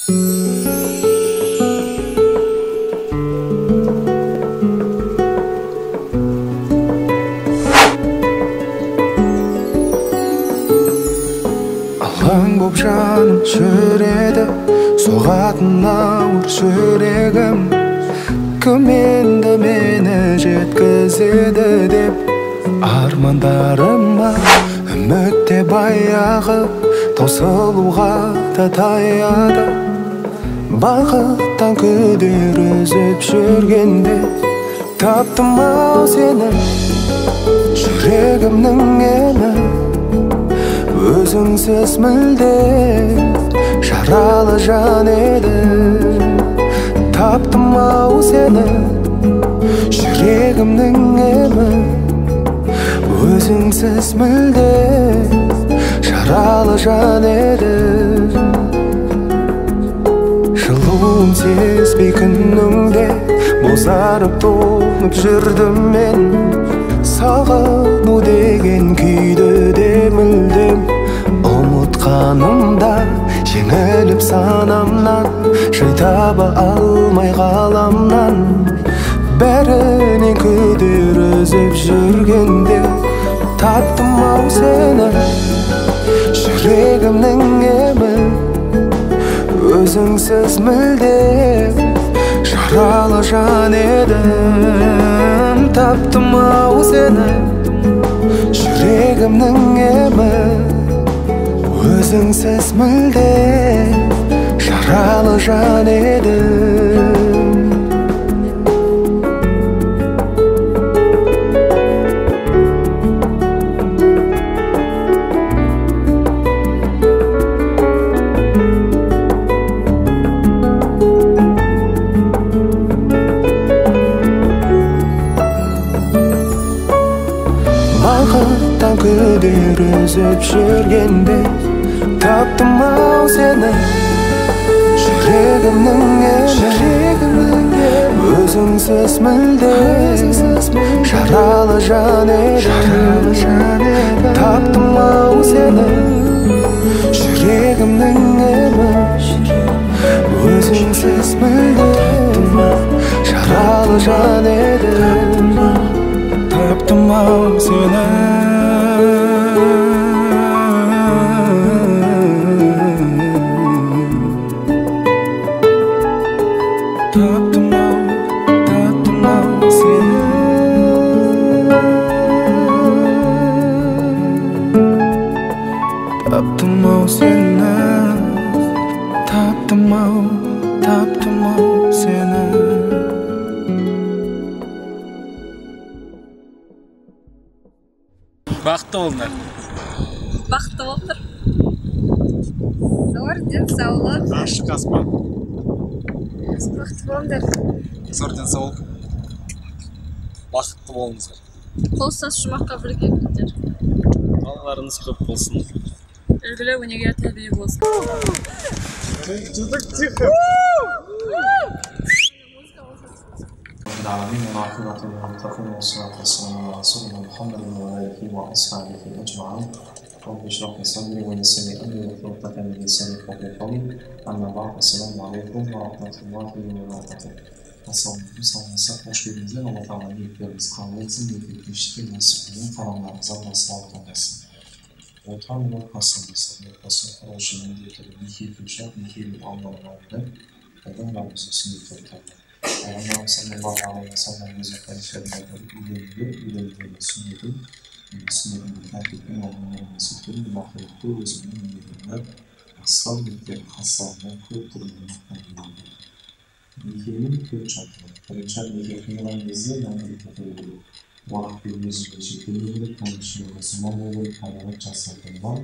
Алаң боп жаным жүреді, соғатын ауыр жүрегім. Кім енді мені жеткізеді деп армандарыма, үмітте баяғы таусылуға да таяды. Бақыттан күдер үзіп жүргенде таптым ау сені, жүрегімнің емі. Өзіңсіз мүлде жаралы жан еді. Таптым ау сені, жүрегімнің емі. Өзіңсіз мүлде жаралы жан еді. Жылуын сезбей күніңде бозарып толып жүрдім мен. Сағыну деген күйді де мүлдем ұмытқанымда, жеңіліп санамнан, жай таба алмай ғаламнан. Бәрінен күдер үзіп жүргенде таптым ау сені, жүрегімнің емі. Өзіңсіз мүлде жаралы жан едім. Таптым ау сені, жүрегімнің емі. Өзіңсіз мүлде жаралы жан едім. Бақыттан күдер үзіп жүргенде таптым ау сені, жүрегімнің емі. Өзіңсіз мүлде жаралы жан едім. Таптым ау сені, жүрегімнің емі. Өзіңсіз мүлде жаралы жан едім. Таптым ау сені. Таптым ау сені. Таптым ау сені. Таптым ау сені. Бақытты болыңдар. Бақытты болыңдар. Зор денсаулық. Ашық аспан. Бақытты болыңдар. Зор денсаулық. Бақытты болыңыздар. Қол ұстасып жұмаққа бірге болыңдар. Балаларыңыз көп болсын. Үлгілі өнеге тәрбие болсын. Тихо. العالمين والعاقبة للمتقين والصلاة والسلام على رسولنا محمد وعلى آله وأصحابه أجمعين. رب اشرح لي صدري ويسر لي أمري واحلل عقدة من لساني يفقهوا قولي. أما بعد، السلام عليكم ورحمة الله وبركاته. Мысалы, қош келдіңіздер. Алла тағала ниеттеріңіз қабыл етсін, ниеттер нәсіппенен қарамдарыңызға басылып таңдасын. Отырған отбасымыз, отбасын құрушы міндеті неке етуші, некелі балалардың алдында Раббымыз сүннет етті. Пайғамбарымыз саллаллаху алейхи ва саллям өзі хадистерінде үйленудің сүннетін тәртіппен алғаннан сөйткені мақұлықты өзінің міндетінде асқал ниеттер хасалынан көп түрінде мақтанады. Некенің төрт шарты. Бірінші неке қиылған кезде мәңгілік болу. Уақыт пен өзгеше жекелеу, тәңіршілік мұсылман болу, табиғат жасайтындан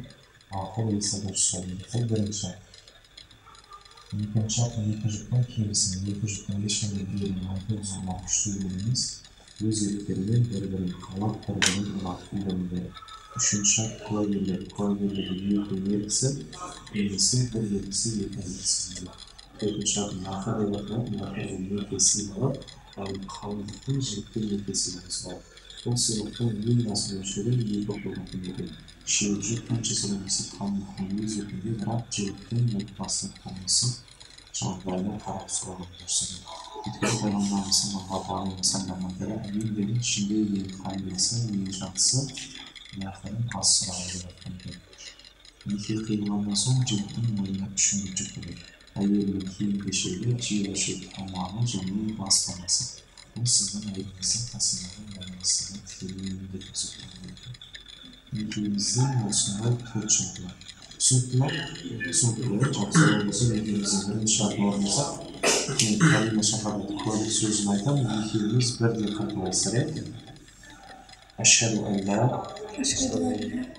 ақыл есі дұрыс болу. Бұл бірінші шарт. Екінші шарт екі жұптың келісімі. Екі жұптың ешқандай біреудің айтып ұзырмақ күшті емес, өз еріктерімен бір-бірін қалап, бір-бірін ұнап үйленуде. Үшінші шарт куәгерлер. Куәгерлерді екі еркісі, енесі, бір еркісі, екі еркісі. Төртінші шарт нақа деп аталады. Нақаның некесі болып, ал қалыңдықтың жігіттің некесі болып. Бұл сыйлықтың ең басты мөлшері екі қолдың екен. Үшеуі қанша сөйлемесі қалыңдықтың өз еркінде, бірақ жігіттің отбасы қалмысы жағдайына қарап сұрап отырсын. Өйткені Пайғамбарымыз саллаллаху алейхи ва саллям айтады, әйелдердің ішінде ең қайырлысы, ең жақсысы яғни аз сұрауы деп айтқан екен. Неке қиылғаннан соң жігіттің мойнына үшінді жүктеледі. Әйелінің киім-кешегі, жиі-жиі тамағы және баспанасы. Бұл сіздің әйеліңіздің қасындағы болмысына тікелей міндет көрсетеді. Некеміздің осындай 4 шарты бар. Түсінікті ме? Түсінікті. Жақсы болса некеміздің бірінші шарты орындаса, мен кәлима шахадат куәлік сөзін айтамын, некеміз бірдей қатынастыр екен. Ашхаду ан ла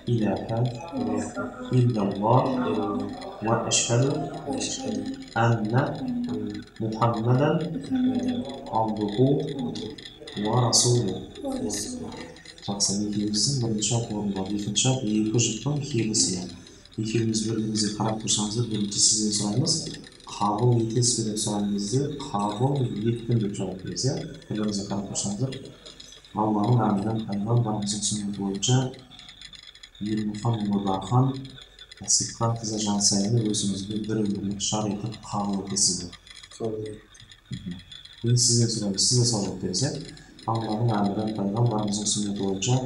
илаха иллаллах ва ашхаду анна Muhammadan abduhu ва расулу. Жақсы, некеміздің бірінші шарты орындалды. Екінші шарт екі жұптың келісі. Екеуміз бір-бірімізге қарап тұрсаңыздар, бірінші сізден сұраймыз, қабыл етесіз бе деп сұраймызды, қабыл еттім деп жауап бересіз. Бір-бірімізге қарап тұрсаңыздар, Аллахның әмірін пайғамбарымыздың сүннеті бойынша Ермұхан Дархан Асиқан қызы Жансайны өзіңізбен бір өмірлік шар етіп қабыл етесіз бе? Мен сізден сұраймыз, сіз де жауап бересіз. Аллахның әмірін пайғамбарымыздың сүннеті бойынша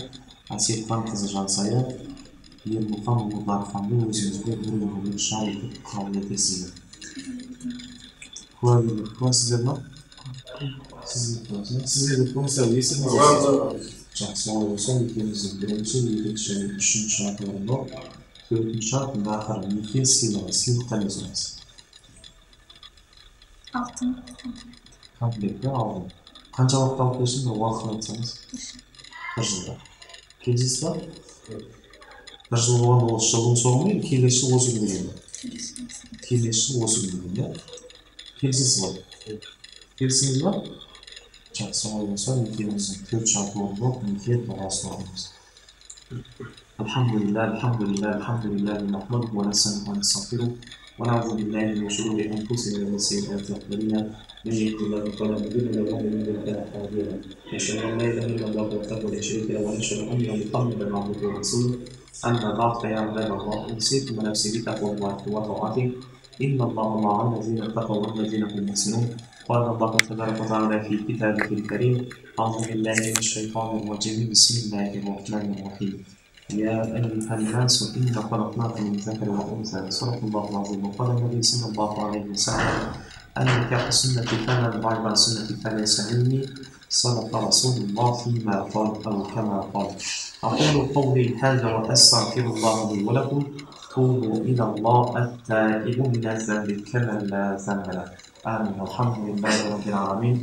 Асиқан қызы Жансайы Ермұхан Дарханды өзіңізбен бір өмірлік шар етіп қабыл етесіз бе? Куәсіздер ме? Сізге де көңісі есіңіз жақсы болсын, екеуміздің бірінші, екінші және үшінші шарты орындау. Төртінші шарт нахар, неке сыйлығы, сыйлықтан өзіңіз. Алтын. Комплектті алдым. Қанша уақыт алып берсін, бір уақытын айтсаңыз? 1 жылда. Келесіз ба? 1 жыл болғанда ол жылдың соңы ма, келесі осы күні келді? Келесі осы күні келді. Келесіз ба? Келесіңіз ба? Жақсы болса, некеміздің 4 шарты орындау, неке дұғасын орындаймыз. Алхамдулилlah, алхамдулилlah, алхамдулилlah, нахмадуху ва настаиnuhu ва настағфируh, ва наъудзу биллаһи мин шурuri анфусина ва мин сайyi'ати a'malina, man yahdihillahu fala mudilla lahu wa man yudlil fala hadiya lahu. Ashhadu an la ilaha illallah wahdahu la sharika lahu wa ashhadu anna Muhammadan abduhu wa rasuluh. Amma ba'd, fa ya ibadallah, usikum wa nafsi bi taqwallahi wa ta'atihi. Inna Allaha ma'a alladhina ittaqaw wal ladhina hum muhsinun. قال الله تبارك وتعالى في كتابه الكريم أعوذ بالله من الشيطان الرجيم بسم الله الرحمن الرحيم يا أيها الناس إنا خلقناكم من ذكر وأنثى صدق الله العظيم وقال النبي صلى الله عليه وسلم النكاح سنة فمن رغب عن سنة فليس مني صدق رسول الله فيما قال أو كما قال أقول قولي هذا وأستغفر الله لي ولكم توبوا إلى الله التائب من الذنب كمن لا ذنب له آمين. الحمد لله رب العالمين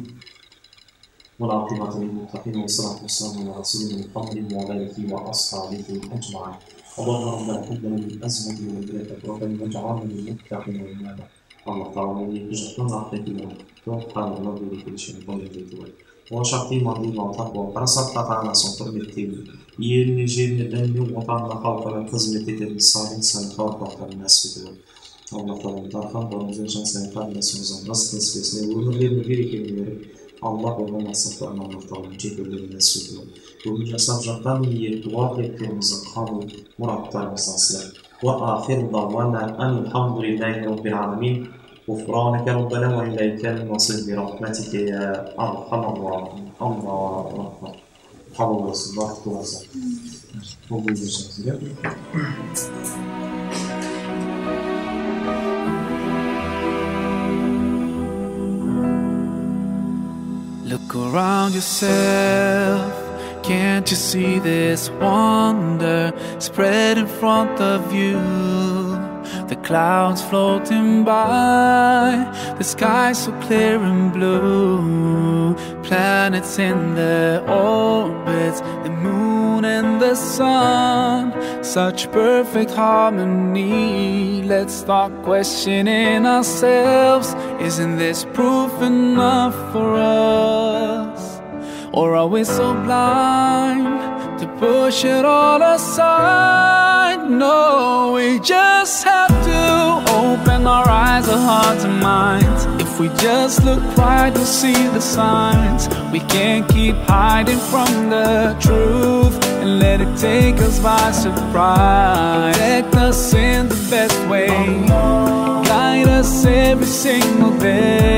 والعاقبة للمتقين والصلاة والسلام على رسولنا محمد وعلى آله وأصحابه أجمعين. اللهم ربنا هب لنا من أزواجنا وذريتنا قرة أعين واجعلنا للمتقين إماما. Allah Teala'nın yüzünden rahmetiyle Tuhan Rabbi şeytan ediyor. O şartı maddi takva, parasat takana sohbet ettiğim, yerine yerine dönüyor, vatanla halklara hizmet eden salih sayfalar baklarını nasip ediyor. Allah Teala'nın Tarkan Bağımızın şan sayfalar nasibimizden nasıl kesmesine, ömürlerini birikimleri, Allah olan nasiplerini Allah Teala'nın çekirlerini nasip ediyor. Bugün yaşayacaktan niyet, dua ettiğimizin kabul, muratlarımızdan silah. وآخر دعوانا أن الحمد لله رب العالمين غفرانك ربنا وإليك المصير برحمتك يا أرحم الراحمين. الله أكبر. حول الله Look around yourself. Can't you see this wonder spread in front of you? The clouds floating by, the sky so clear and blue. Planets in their orbits, the moon and the sun. Such perfect harmony. Let's start questioning ourselves. Isn't this proof enough for us? Or are we so blind to push it all aside? No, we just have to open our eyes, our hearts and minds. If we just look right, we'll see the signs. We can't keep hiding from the truth and let it take us by surprise. Protect us in the best way, guide us every single day.